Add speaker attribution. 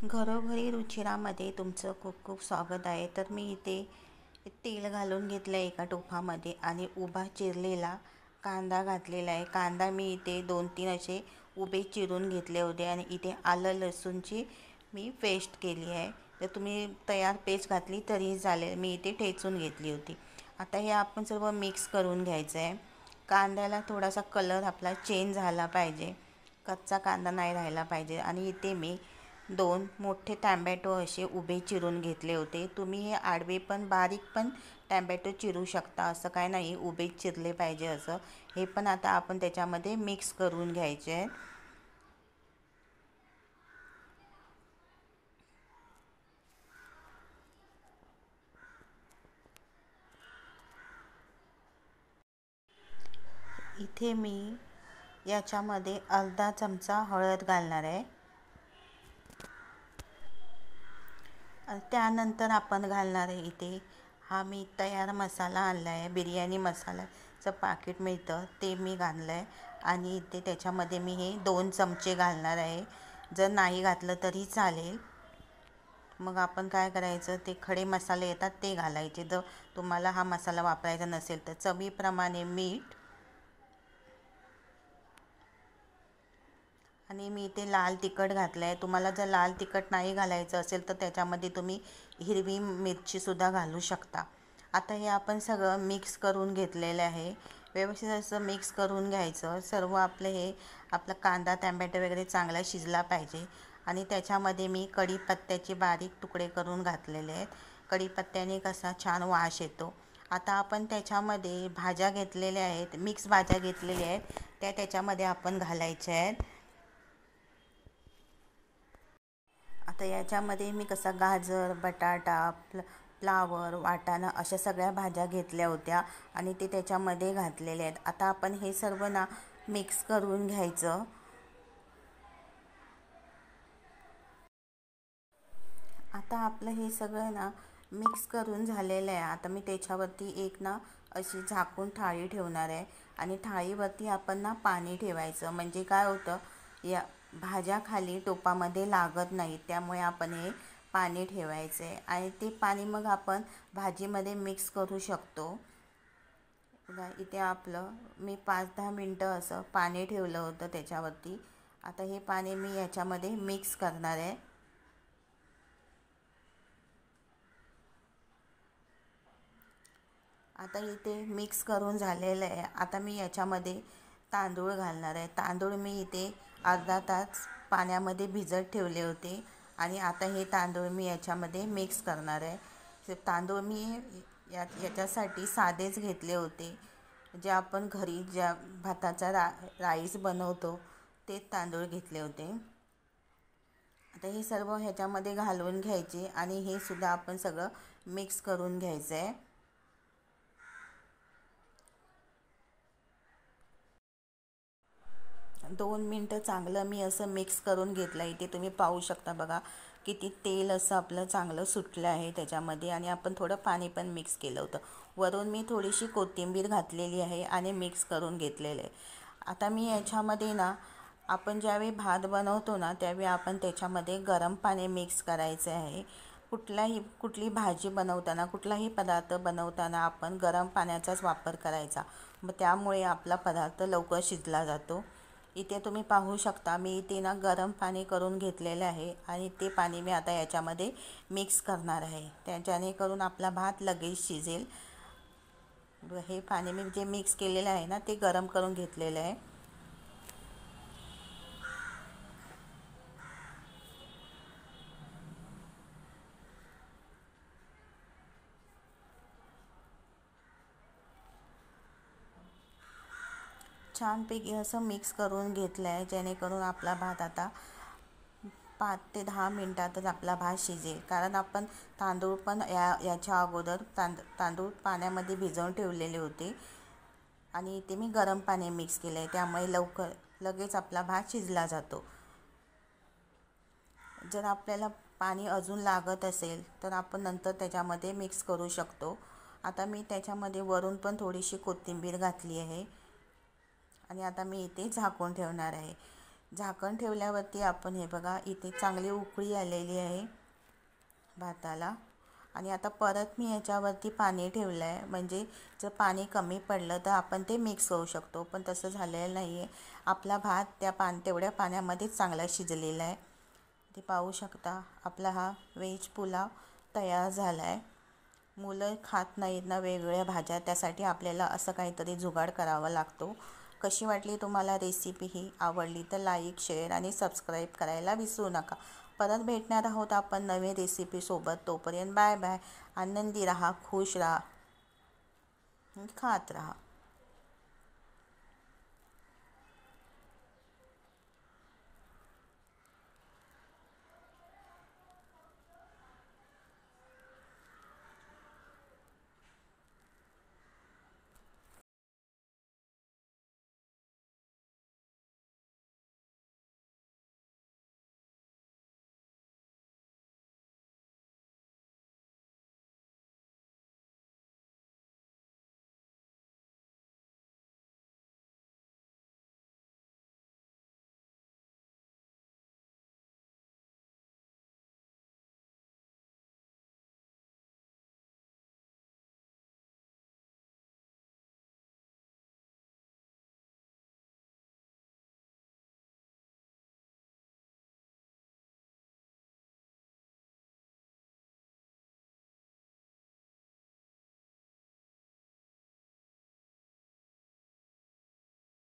Speaker 1: घरोघरी रुचिरामध्ये तुमचं खूप खूप स्वागत आहे. तर मी इथे तेल घालून घेतलं आहे एका टोपामध्ये आणि उभा चिरलेला कांदा घातलेला आहे. कांदा मी इथे 2-3 असे उभे चिरून घेतले होते आणि इथे आलं लसूणची मी पेस्ट केली आहे. तर तुम्ही तयार पेस्ट घातली तरीही चालेल. मी इथे ठेचून घेतली होती. आता हे आपण सर्व मिक्स करून घ्यायचं आहे. कांद्याला थोडासा कलर आपला चेंज झाला पाहिजे, कच्चा कांदा नाही राहिला पाहिजे. आणि इथे मी 2 मोठे टॅमॅटो असे उभे चिरून घेतले होते. तुम्ही हे आडवे पण बारीक पण टॅमॅटो चिरू शकता, असं काय नाही उभे चिरले पाहिजे असं. हे पण आता आपण त्याच्यामध्ये मिक्स करून घ्यायचे आहे. इथे मी याच्यामध्ये अर्धा चमचा हळद घालणार आहे. त्यानंतर आपण घालणार आहे इथे हा मी तयार मसाला आणला आहे. बिर्याणी मसाल्याचं पाकीट मिळतं ते मी घातलं आहे. आणि इथे त्याच्यामध्ये मी हे 2 चमचे घालणार आहे. जर नाही घातलं तरी चालेल. मग आपण काय करायचं, ते खडे मसाले येतात ते घालायचे. जर तुम्हाला हा मसाला वापरायचा नसेल तर चवीप्रमाणे मीठ. आणि मी इथे लाल तिखट घातलं आहे. तुम्हाला जर लाल तिखट नाही घालायचं असेल तर त्याच्यामध्ये तुम्ही हिरवी मिरचीसुद्धा घालू शकता. आता हे आपण सगळं मिक्स करून घेतलेलं आहे. व्यवस्थित असं मिक्स करून घ्यायचं. सर्व आपला कांदा टॅमॅटो वगैरे चांगला शिजला पाहिजे. आणि त्याच्यामध्ये मी कढीपत्त्याचे बारीक तुकडे करून घातलेले आहेत. कढीपत्त्याने कसा छान वास येतो. आता आपण त्याच्यामध्ये भाज्या घेतलेल्या आहेत, मिक्स भाज्या घेतलेल्या आहेत, त्याच्यामध्ये आपण घालायच्या आहेत. आता याच्यामध्ये मी कसा गाजर, बटाटा, फ्लावर, वाटाणा अशा सगळ्या भाज्या घेतल्या होत्या आणि ते त्याच्यामध्ये घातलेले आहेत. आता आपण हे सर्व ना मिक्स करून घ्यायचं. आता आपलं हे सगळं ना मिक्स करून झालेलं आहे. आता मी त्याच्यावरती एक ना अशी झाकून थाळी ठेवणार आहे. आणि थाळीवरती आपण ना पाणी ठेवायचं, म्हणजे काय होतं, या भाज्या खाली टोपामध्ये लागत नाहीत. त्यामुळे आपण हे पाणी ठेवायचं आहे आणि ते पाणी मग आपण भाजीमध्ये मिक्स करू शकतो. बघा इथे आपलं मी 5-10 मिनटं असं पाणी ठेवलं होतं त्याच्यावरती. आता हे पाणी मी याच्यामध्ये मिक्स करणार आहे. आता इथे मिक्स करून झालेलं आहे. आता मी याच्यामध्ये तांदूळ घालणार आहे. तांदूळ मी इथे अर्धा तास पाण्यामध्ये भिजत ठेवले होते आणि आता हे तांदूळ मी याच्यामध्ये मिक्स करणार आहे. तांदूळ मी याच्यासाठी साधेच घेतले होते, जे आपण घरी ज्या भाताचा राईस बनवतो ते तांदूळ घेतले होते. आता हे सर्व ह्याच्यामध्ये घालून घ्यायचे आणि हे सुद्धा आपण सगळं मिक्स करून घ्यायचं आहे. 2 मिनटं चांगलं मी असं मिक्स करून घेतलं. इथे तुम्ही पाहू शकता बघा किती तेल असं आपलं चांगलं सुटलं आहे त्याच्यामध्ये. आणि आपण थोडं पाणी पण मिक्स केलं होतं. वरून मी थोडीशी कोथिंबीर घातलेली आहे आणि मिक्स करून घेतलेलं आहे. आता मी याच्यामध्ये ना आपण ज्यावेळी भात बनवतो ना त्यावेळी आपण त्याच्यामध्ये गरम पाणी मिक्स करायचं आहे. कुठली भाजी बनवताना, कुठलाही पदार्थ बनवताना आपण गरम पाण्याचाच वापर करायचा. मग त्यामुळे आपला पदार्थ लवकर शिजला जातो. इथे तुम्ही पाहू शकता मी इथे ना गरम पाणी करून घेतलेलं आहे आणि ते पाणी मी आता याच्यामध्ये मिक्स करणार आहे, त्याच्याने करून आपला भात लगेच शिजेल. हे पाणी मी जे मिक्स केलेलं आहे ना ते गरम करून घेतलेलं आहे. छानपैकी असं मिक्स करून घेतलं आहे, जेणेकरून आपला भात आता 5 ते 10 मिनटातच आपला भात शिजेल. कारण आपण तांदूळ पण याच्या अगोदर तांदूळ पाण्यामध्ये भिजवून ठेवलेले होते आणि इथे मी गरम पाणी मिक्स केलं आहे, त्यामुळे लगेच आपला भात शिजला जातो. जर आपल्याला पाणी अजून लागत असेल तर आपण नंतर त्याच्यामध्ये मिक्स करू शकतो. आता मी त्याच्यामध्ये वरून पण थोडीशी कोथिंबीर घातली आहे आणि आता मी इथे झाकून ठेवणार आहे. झाकण ठेवल्यावरती आपण हे बघा इथे चांगली उकळी आलेली आहे भाताला. आणि आता परत मी याच्यावरती पाणी ठेवलं आहे, म्हणजे जर पाणी कमी पडलं तर आपण ते मिक्स करू शकतो, पण तसं झालेलं नाही आहे. आपला भात तेवढ्या पाण्यामध्येच चांगला शिजलेला आहे. ते पाहू शकता आपला हा व्हेज पुलाव तयार झाला आहे. मुलं खात नाहीत ना वेगवेगळ्या भाज्या, त्यासाठी आपल्याला असं काहीतरी जुगाड करावा लागतो. कशी वाटली तुम्हाला रेसिपी ही? आवडली तर लाईक, शेअर आणि सबस्क्राईब करायला विसरू नका. परत भेटणार आहोत आपण नवीन रेसिपीसोबत. तोपर्यंत बाय बाय. आनंदी राहा, खुश राहा, खात राहा.